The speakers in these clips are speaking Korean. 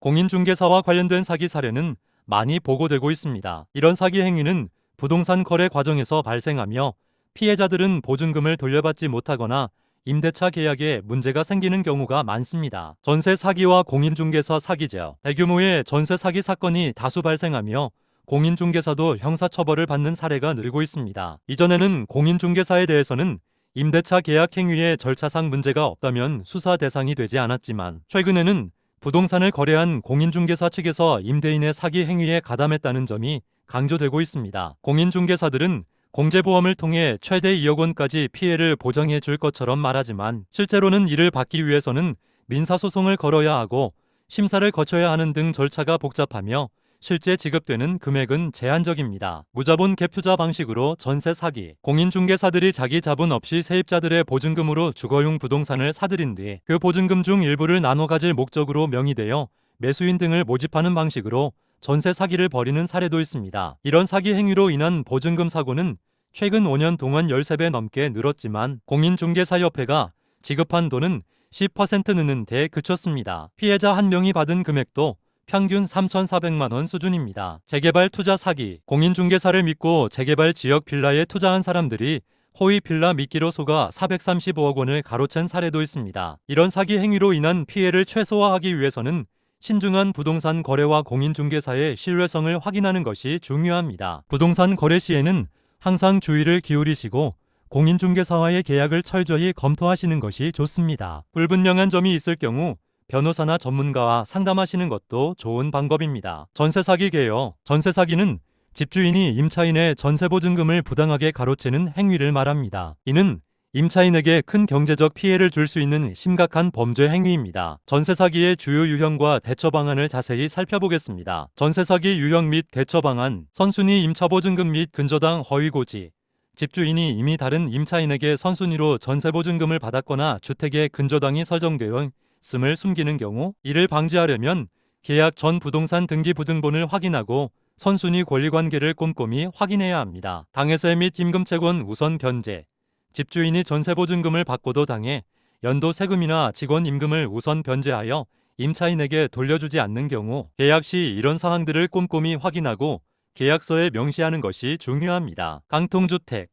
공인중개사와 관련된 사기 사례는 많이 보고되고 있습니다. 이런 사기 행위는 부동산 거래 과정에서 발생하며 피해자들은 보증금을 돌려받지 못하거나 임대차 계약에 문제가 생기는 경우가 많습니다. 전세 사기와 공인중개사 사기죠. 대규모의 전세 사기 사건이 다수 발생하며 공인중개사도 형사처벌을 받는 사례가 늘고 있습니다. 이전에는 공인중개사에 대해서는 임대차 계약 행위에 절차상 문제가 없다면 수사 대상이 되지 않았지만 최근에는 부동산을 거래한 공인중개사 측에서 임대인의 사기 행위에 가담했다는 점이 강조되고 있습니다. 공인중개사들은 공제보험을 통해 최대 2억 원까지 피해를 보정해 줄 것처럼 말하지만 실제로는 이를 받기 위해서는 민사소송을 걸어야 하고 심사를 거쳐야 하는 등 절차가 복잡하며 실제 지급되는 금액은 제한적입니다. 무자본 갭 투자 방식으로 전세 사기. 공인중개사들이 자기 자본 없이 세입자들의 보증금으로 주거용 부동산을 사들인 뒤 그 보증금 중 일부를 나눠 가질 목적으로 명의되어 매수인 등을 모집하는 방식으로 전세 사기를 벌이는 사례도 있습니다. 이런 사기 행위로 인한 보증금 사고는 최근 5년 동안 13배 넘게 늘었지만 공인중개사협회가 지급한 돈은 10% 느는 데 그쳤습니다. 피해자 한 명이 받은 금액도 평균 3,400만 원 수준입니다. 재개발 투자 사기. 공인중개사를 믿고 재개발 지역 빌라에 투자한 사람들이 허위 빌라 미끼로 속아 435억 원을 가로챈 사례도 있습니다. 이런 사기 행위로 인한 피해를 최소화하기 위해서는 신중한 부동산 거래와 공인중개사의 신뢰성을 확인하는 것이 중요합니다. 부동산 거래 시에는 항상 주의를 기울이시고 공인중개사와의 계약을 철저히 검토하시는 것이 좋습니다. 불분명한 점이 있을 경우 변호사나 전문가와 상담하시는 것도 좋은 방법입니다. 전세 사기 개요. 전세 사기는 집주인이 임차인의 전세 보증금을 부당하게 가로채는 행위를 말합니다. 이는 임차인에게 큰 경제적 피해를 줄 수 있는 심각한 범죄 행위입니다. 전세 사기의 주요 유형과 대처 방안을 자세히 살펴보겠습니다. 전세 사기 유형 및 대처 방안. 선순위 임차 보증금 및 근저당 허위 고지. 집주인이 이미 다른 임차인에게 선순위로 전세 보증금을 받았거나 주택에 근저당이 설정되어 있음을 숨기는 경우, 이를 방지하려면 계약 전 부동산 등기 부등본을 확인하고 선순위 권리관계를 꼼꼼히 확인해야 합니다. 당해세 및 임금채권 우선 변제. 집주인이 전세보증금을 받고도 당해 연도 세금이나 직원 임금을 우선 변제하여 임차인에게 돌려주지 않는 경우 계약 시 이런 사항들을 꼼꼼히 확인하고 계약서에 명시하는 것이 중요합니다. 강통주택.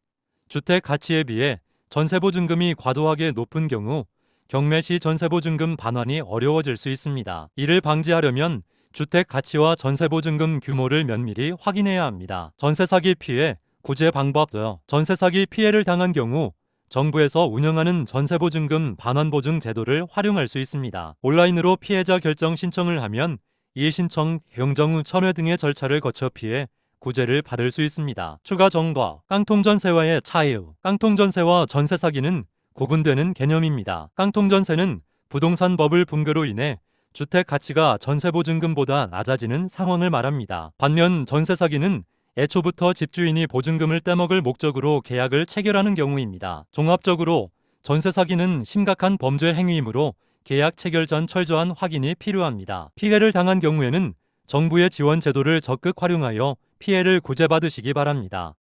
주택 가치에 비해 전세보증금이 과도하게 높은 경우 경매 시 전세보증금 반환이 어려워질 수 있습니다. 이를 방지하려면 주택 가치와 전세보증금 규모를 면밀히 확인해야 합니다. 전세 사기 피해 구제 방법. 전세 사기 피해를 당한 경우 정부에서 운영하는 전세보증금 반환보증 제도를 활용할 수 있습니다. 온라인으로 피해자 결정 신청을 하면 이해신청, 행정후 철회 등의 절차를 거쳐 피해 구제를 받을 수 있습니다. 추가 정보. 깡통전세와의 차이. 깡통전세와 전세 사기는 구분되는 개념입니다. 깡통전세는 부동산 버블 붕괴로 인해 주택 가치가 전세보증금보다 낮아지는 상황을 말합니다. 반면 전세 사기는 애초부터 집주인이 보증금을 떼먹을 목적으로 계약을 체결하는 경우입니다. 종합적으로 전세 사기는 심각한 범죄 행위이므로 계약 체결 전 철저한 확인이 필요합니다. 피해를 당한 경우에는 정부의 지원 제도를 적극 활용하여 피해를 구제받으시기 바랍니다.